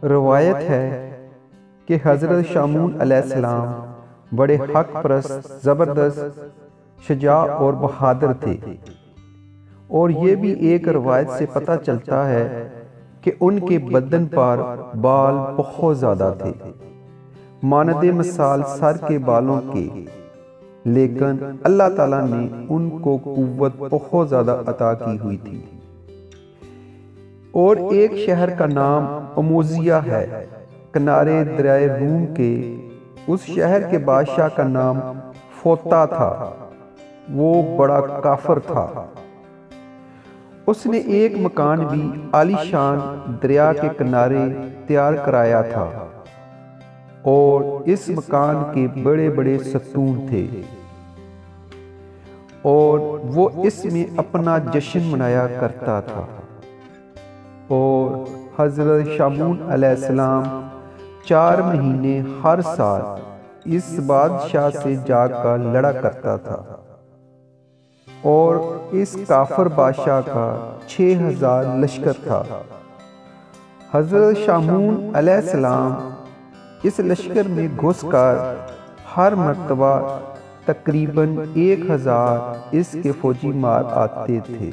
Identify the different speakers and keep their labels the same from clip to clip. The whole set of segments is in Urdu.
Speaker 1: روایت ہے کہ حضرت شامون علیہ السلام بڑے حق پرست، زبردست، شجاع اور بہادر تھے، اور یہ بھی ایک روایت سے پتہ چلتا ہے کہ ان کے بدن پر بال بہت زیادہ تھے، مانند مثال سر کے بالوں کے، لیکن اللہ تعالیٰ نے ان کو قوت بہت زیادہ عطا کی ہوئی تھی۔ اور ایک شہر کا نام اموزیہ ہے، کنارے دریائے روم کے۔ اس شہر کے بادشاہ کا نام فوتا تھا، وہ بڑا کافر تھا۔ اس نے ایک مکان بھی عالی شان دریا کے کنارے تیار کرایا تھا، اور اس مکان کے بڑے بڑے ستون تھے، اور وہ اس میں اپنا جشن منایا کرتا تھا۔ اور حضرت شامون علیہ السلام 4 مہینے ہر سال اس بادشاہ سے جا کر لڑا کرتا تھا، اور اس کافر بادشاہ کا 6000 لشکر تھا۔ حضرت شامون علیہ السلام اس لشکر میں گھس کر ہر مرتبہ تقریباً 1000 اس کے فوجی مار آتے تھے،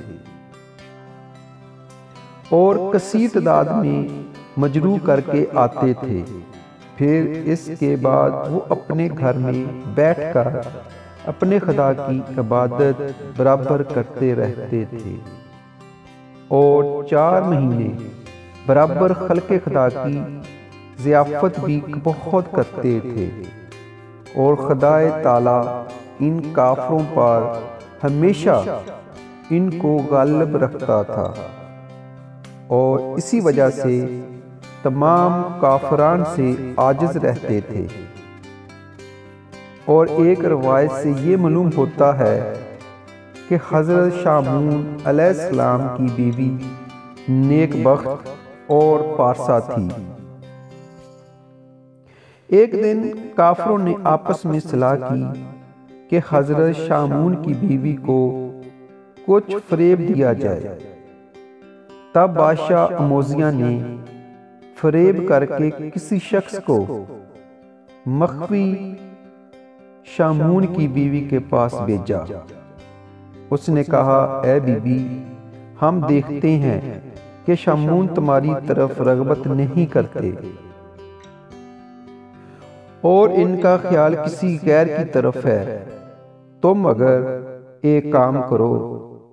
Speaker 1: اور کثیر تعداد میں مجروح کر کے آتے تھے۔ پھر اس کے بعد وہ اپنے گھر میں بیٹھ کر اپنے خدا کی عبادت برابر کرتے رہتے تھے، اور 4 مہینے برابر خلق خدا کی ضیافت بھی بہت کرتے تھے، اور خدا تعالیٰ ان کافروں پر ہمیشہ ان کو غالب رکھتا تھا، اور اسی وجہ سے تمام کافران سے عاجز رہتے تھے۔ اور ایک روایت سے یہ معلوم ہوتا ہے کہ حضرت شامون علیہ السلام کی بیوی نیک بخت اور پارسا تھی۔ ایک دن کافروں نے آپس میں صلاح کی کہ حضرت شامون کی بیوی کو کچھ فریب دیا جائے۔ تب بادشاہ اموزیہ نے فریب کر کے کسی شخص کو مخفی شامون کی بیوی کے پاس بھیجا۔ اس نے کہا، اے بی بی، ہم دیکھتے ہیں کہ شامون تمہاری طرف رغبت نہیں کرتے، اور ان کا خیال کسی غیر کی طرف ہے۔ تم اگر ایک کام کرو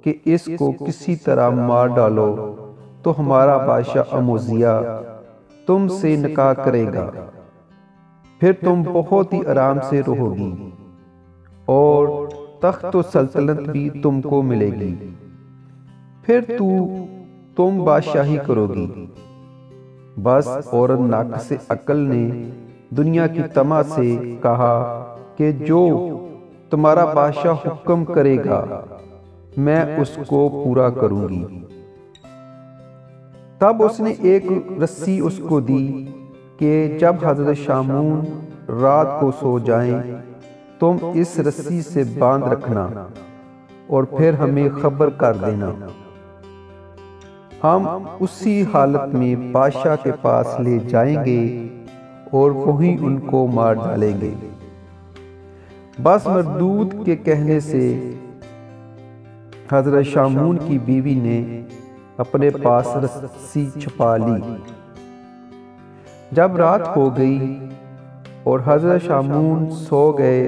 Speaker 1: کہ اس کو کسی طرح مار ڈالو تو ہمارا بادشاہ اموزیہ تم سے نکاح کرے گا، پھر تم بہت ہی آرام سے رہو گی، اور تخت و سلطنت بھی تم کو ملے گی، پھر تم بادشاہی کرو گی۔ بس عورت ناقص عقل نے دنیا کی طمع سے کہا کہ جو تمہارا بادشاہ حکم کرے گا میں اس کو پورا کروں گی۔ تب اس نے ایک رسی اس کو دی کہ جب حضرت شامون رات کو سو جائیں تم اس رسی سے باندھ رکھنا، اور پھر ہمیں خبر کر دینا، ہم اسی حالت میں بادشاہ کے پاس لے جائیں گے اور وہیں ان کو مار ڈالیں گے۔ بس مردود کے کہنے سے حضرت شامون کی بیوی نے اپنے پاس رسی چھپا لی۔ جب رات ہو گئی اور حضرت شامون سو گئے،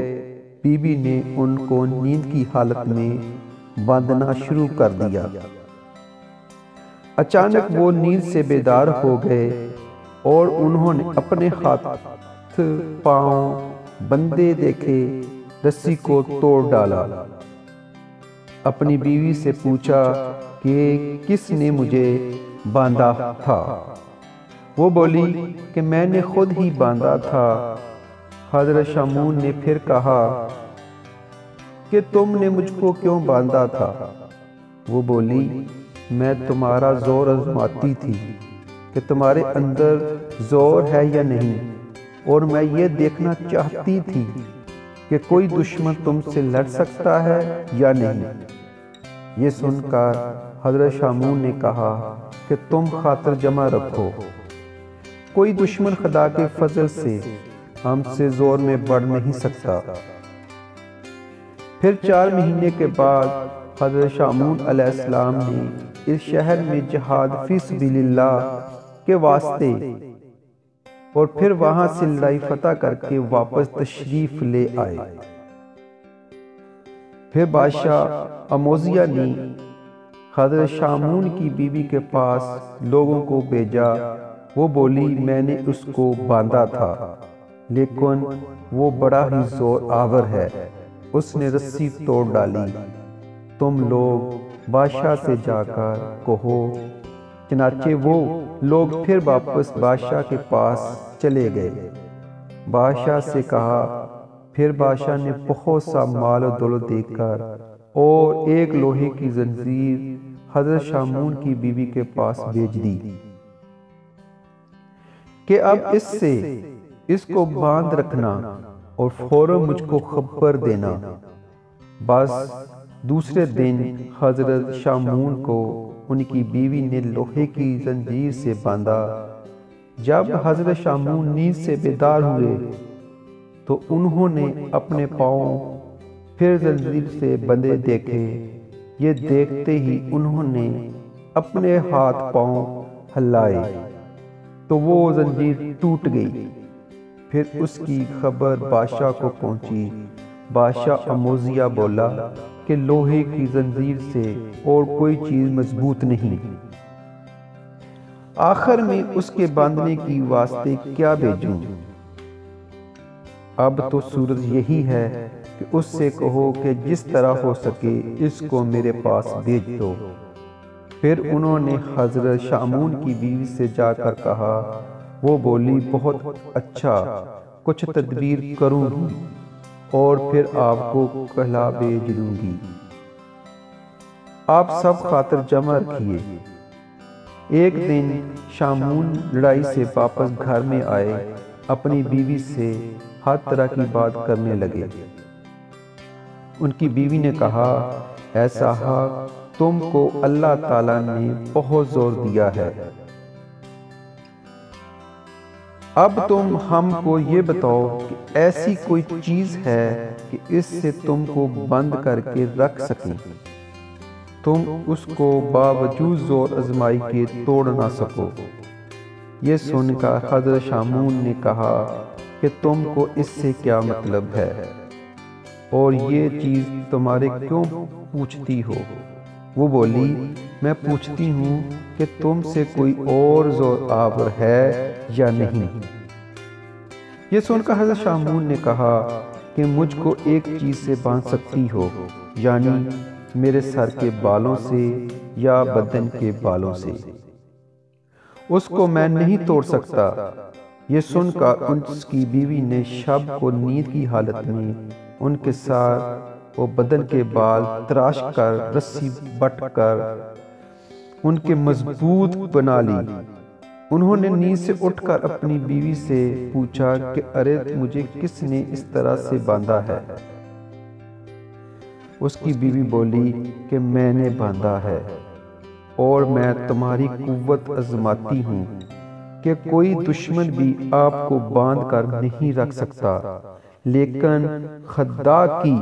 Speaker 1: بی بی نے ان کو نیند کی حالت میں باندھنا شروع کر دیا۔ اچانک وہ نیند سے بیدار ہو گئے، اور انہوں نے اپنے ہاتھ پاؤں بندھے دیکھے، رسی کو توڑ ڈالا۔ اپنی بیوی سے پوچھا کہ کس نے مجھے باندھا تھا؟ وہ بولی کہ میں نے خود ہی باندھا تھا۔ حضرت شامون نے پھر کہا کہ تم نے مجھ کو کیوں باندھا تھا؟ وہ بولی، میں تمہارا زور آزماتی تھی کہ تمہارے اندر زور ہے یا نہیں، اور میں یہ دیکھنا چاہتی تھی کہ کوئی دشمن تم سے لڑ سکتا ہے یا نہیں۔ یہ سن کر حضرت شامون نے کہا کہ تم خاطر جمع رکھو، کوئی دشمن خدا کے فضل سے ہم سے زور میں بڑھ نہیں سکتا۔ پھر 4 مہینے کے بعد حضرت شامون علیہ السلام نے اس شہر میں جہاد فی سبیل اللہ کے واسطے اور پھر وہاں سے لڑائی فتح کر کے واپس تشریف لے آئے۔ پھر بادشاہ اموزیہ نے حضرت شامون کی بیوی کے پاس لوگوں کو بھیجا۔ وہ بولی میں نے اس کو باندھا تھا لیکن وہ بڑا ہی زور آور ہے، اس نے رسی توڑ ڈالی، تم لوگ بادشاہ سے جا کر کہو۔ چنانچہ وہ لوگ پھر واپس بادشاہ کے پاس چلے گئے، بادشاہ سے کہا۔ پھر بادشاہ نے بہت سا مال و دولت دے کر اور ایک لوہے کی زنجیر حضرت شامون کی بیوی کے پاس بھیج دی کہ اب اس کو باندھ رکھنا اور فوراً مجھ کو خبر دینا۔ بس دوسرے دن حضرت شامون کو ان کی بیوی نے لوہے کی زنجیر سے باندھا۔ جب حضرت شامون نیند سے بیدار ہوئے تو انہوں نے اپنے پاؤں پھر زنجیر سے بندھے دیکھے۔ یہ دیکھتے ہی انہوں نے اپنے ہاتھ پاؤں ہلائے تو وہ زنجیر ٹوٹ گئی۔ پھر اس کی خبر بادشاہ کو پہنچی۔ بادشاہ اموزیہ بولا کہ لوہے کی زنجیر سے اور کوئی چیز مضبوط نہیں، آخر میں اس کے باندھنے کی واسطے کیا بھیجوں؟ اب تو صورت یہی ہے کہ اس سے کہو کہ جس طرح ہو سکے اس کو میرے پاس بھیج دو۔ پھر انہوں نے حضرت شامون کی بیوی سے جا کر کہا۔ وہ بولی بہت اچھا، کچھ تدبیر کروں گی اور پھر آپ کو کہلا بھیج دوں گی۔ آپ سب خاطر جمع رکھیے۔ ایک دن شامون لڑائی سے واپس گھر میں آئے، اپنی بیوی سے ہر طرح کی بات کرنے لگے۔ ان کی بیوی نے کہا، اے صاحب تم کو اللہ تعالیٰ نے بہت زور دیا ہے، اب تم ہم کو یہ بتاؤ کہ ایسی کوئی چیز ہے کہ اس سے تم کو بند کر کے رکھ سکیں، تم اس کو باوجود زور آزمائی کے توڑ نہ سکو۔ یہ سن کر حضرت شامون نے کہا کہ تم کو اس سے کیا مطلب ہے اور یہ چیز تمہارے کیوں پوچھتی ہو؟ وہ بولی میں پوچھتی ہوں کہ تم سے کوئی اور زور آور ہے یا نہیں۔ یہ سن کر حضرت شامون نے کہا کہ مجھ کو ایک چیز سے باندھ سکتی ہو، یعنی میرے سر کے بالوں سے یا بدن کے بالوں سے، اس کو میں نہیں توڑ سکتا۔ یہ سن کر اس کی بیوی نے شب کو نیند کی حالت میں ان کے سر اور بدن کے بال تراش کر رسی بٹ کر ان کے مضبوط بنا لی۔ انہوں نے نیند سے اٹھ کر اپنی بیوی سے پوچھا کہ ارے مجھے کس نے اس طرح سے باندھا ہے؟ اس کی بیوی بولی کہ میں نے باندھا ہے اور میں تمہاری قوت آزماتی ہوں کہ کوئی دشمن بھی آپ کو باندھ کر نہیں رکھ سکتا، لیکن خدا کی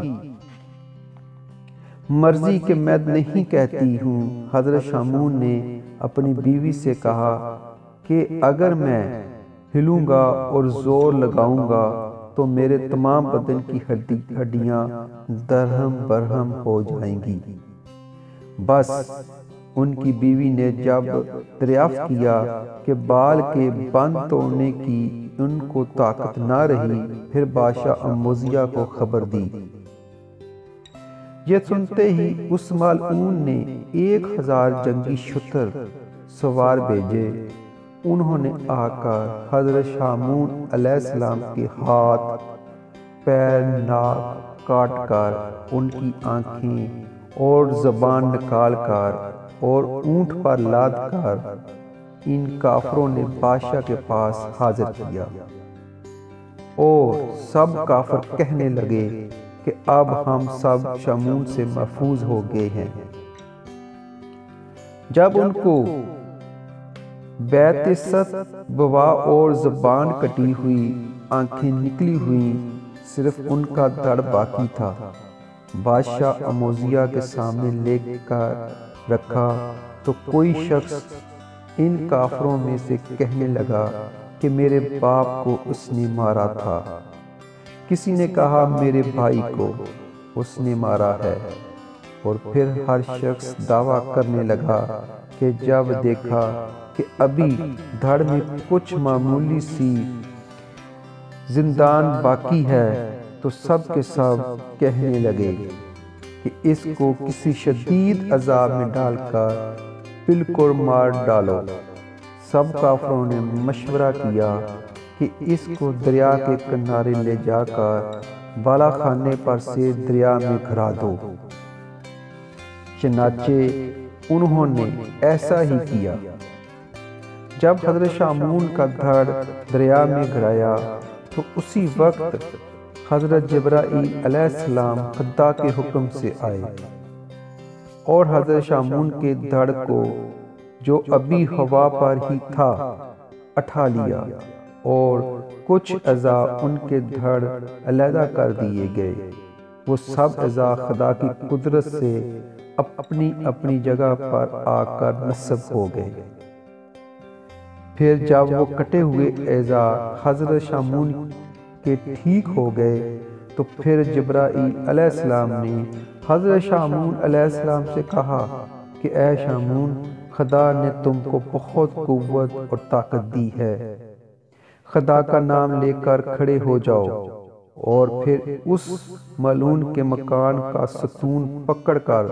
Speaker 1: مرضی کہ میں نہیں کہتی ہوں۔ حضرت شامون نے اپنی بیوی سے کہا کہ اگر میں ہلوں گا اور زور لگاؤں گا تو میرے تمام بدن کی ہڈیاں درہم برہم ہو جائیں گی۔ بس ان کی بیوی نے جب دریافت کیا کہ بال کے بند توڑنے کی ان کو طاقت نہ رہی، پھر بادشاہ اموزیہ کو خبر دی۔ یہ سنتے ہی اس ملعون نے 1000 جنگی شتر سوار بھیجے۔ انہوں نے آ کر حضرت شامون علیہ السلام کے ہاتھ پیر ناک کاٹ کر ان کی آنکھیں اور زبان نکال کر اور اونٹ پر لاد کر ان کافروں نے بادشاہ کے پاس حاضر کیا، اور سب کافر کہنے لگے کہ اب ہم سب شامون سے محفوظ ہو گئے ہیں۔ جب ان کو بیت ست بوا اور زبان کٹی ہوئی، آنکھیں نکلی ہوئی، صرف ان کا دھڑ باقی تھا۔ بادشاہ اموزیہ کے سامنے لے کر رکھا تو کوئی شخص ان کافروں میں سے کہنے لگا کہ میرے باپ کو اس نے مارا تھا۔ کسی نے کہا میرے بھائی کو اس نے مارا ہے، اور پھر ہر شخص دعویٰ کرنے لگا کہ جب دیکھا کہ ابھی دھڑ میں کچھ معمولی سی زندان باقی ہے تو سب کے سب کہنے لگے کہ اس کو کسی شدید عذاب میں ڈال کر بالکل مار ڈالو۔ سب کافروں نے مشورہ کیا کہ اس کو دریا کے کنارے لے جا کر بالا خانے پر سے دریا میں گرا دو۔ چنانچہ انہوں نے ایسا ہی کیا۔ جب حضرت شامون کا دھڑ دریا میں گرایا تو اسی وقت حضرت جبرائیل علیہ السلام خدا کے حکم سے آئے اور حضرت شامون کے دھڑ کو، جو ابھی ہوا پر ہی تھا، اٹھا لیا اور کچھ اعضاء ان کے دھڑ علیحدہ کر دیے گئے۔ وہ سب اعضاء خدا کی قدرت سے اپنی اپنی جگہ پر آ کر نصب ہو گئے۔ پھر جب وہ کٹے ہوئے اعضاء حضرت شامون کے ٹھیک ہو گئے تو پھر جبرائیل علیہ السلام نے حضرت شامون علیہ السلام سے کہا کہ اے شامون، خدا نے تم کو بہت قوت اور طاقت دی ہے۔ خدا کا نام لے کر کھڑے ہو جاؤ اور پھر اس ملعون کے مکان کا ستون پکڑ کر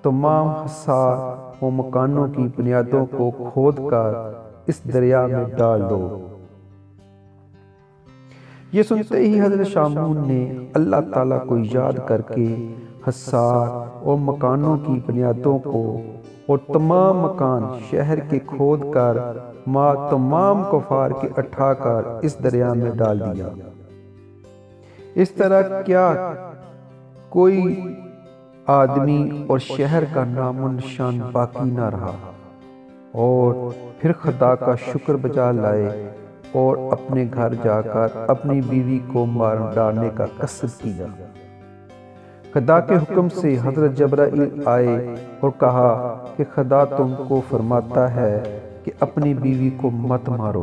Speaker 1: تمام حصار و مکانوں کی بنیادوں کو کھود کر اس دریا میں ڈال دو۔ یہ سنتے ہی حضرت شامون نے اللہ تعالیٰ کو یاد کر کے حصار اور مکانوں کی بنیادوں کو اور تمام مکان شہر کے کھود کر تمام کفار کے اٹھا کر اس دریا میں ڈال دیا۔ اس طرح کیا کوئی آدمی اور شہر کا نام و نشان باقی نہ رہا، اور پھر خدا کا شکر بجا لائے اور اپنے گھر جا کر اپنی بیوی کو مار ڈالنے کا قصد کیا۔ خدا کے حکم سے حضرت جبرائیل آئے اور کہا کہ خدا تم کو فرماتا ہے کہ اپنی بیوی کو مت مارو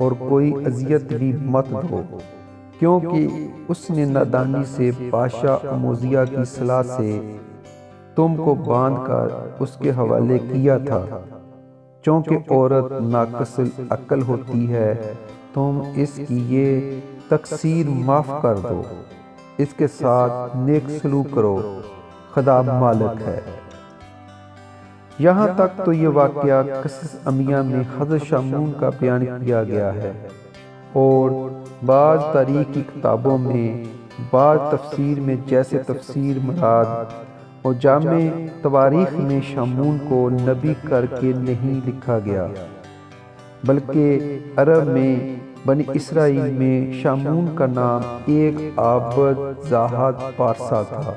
Speaker 1: اور کوئی اذیت بھی مت دو، کیونکہ اس نے نادانی سے بادشاہ اموزیہ کی صلاح سے تم کو باندھ کر اس کے حوالے کیا تھا۔ چونکہ عورت ناقص عقل ہوتی ہے، تم اس کی یہ تقصیر معاف کر دو، اس کے ساتھ نیک سلوک کرو، خدا مالک ہے۔ یہاں تک تو یہ واقعہ قصص انبیاء میں حضرت شامون کا بیان کیا گیا ہے، اور بعض تاریخ کی کتابوں میں، بعض تفسیر میں جیسے تفسیر مراد اور جامع تواریخ میں شامون کو نبی کر کے نہیں لکھا گیا، بلکہ عرب میں بنی اسرائیل میں شامون کا نام ایک عابد زاہد پارسا تھا۔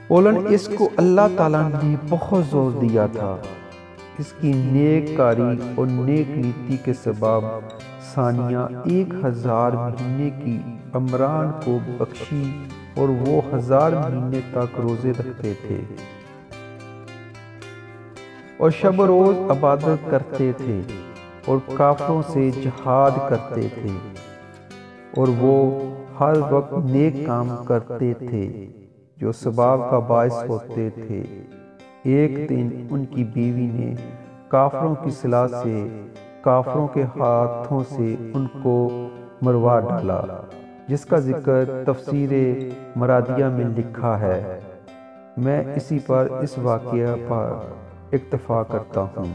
Speaker 1: اولن اس کو اللہ تعالیٰ نے بہت زور دیا تھا۔ اس کی نیک کاری اور نیک نیتی کے سبب ثانیہ 1000 مہینے کی عمران کو بخشی اور وہ 1000 مہینے تک روزے رکھتے تھے اور شب و روز عبادت کرتے تھے اور کافروں سے جہاد کرتے تھے، اور وہ ہر وقت نیک کام کرتے تھے جو ثواب کا باعث ہوتے تھے۔ ایک دن ان کی بیوی نے کافروں کی صلاح سے کافروں کے ہاتھوں سے ان کو مروا ڈالا، جس کا ذکر تفسیر مرادیہ میں لکھا ہے۔ میں اسی پر اس واقعہ پر اکتفا کرتا ہوں۔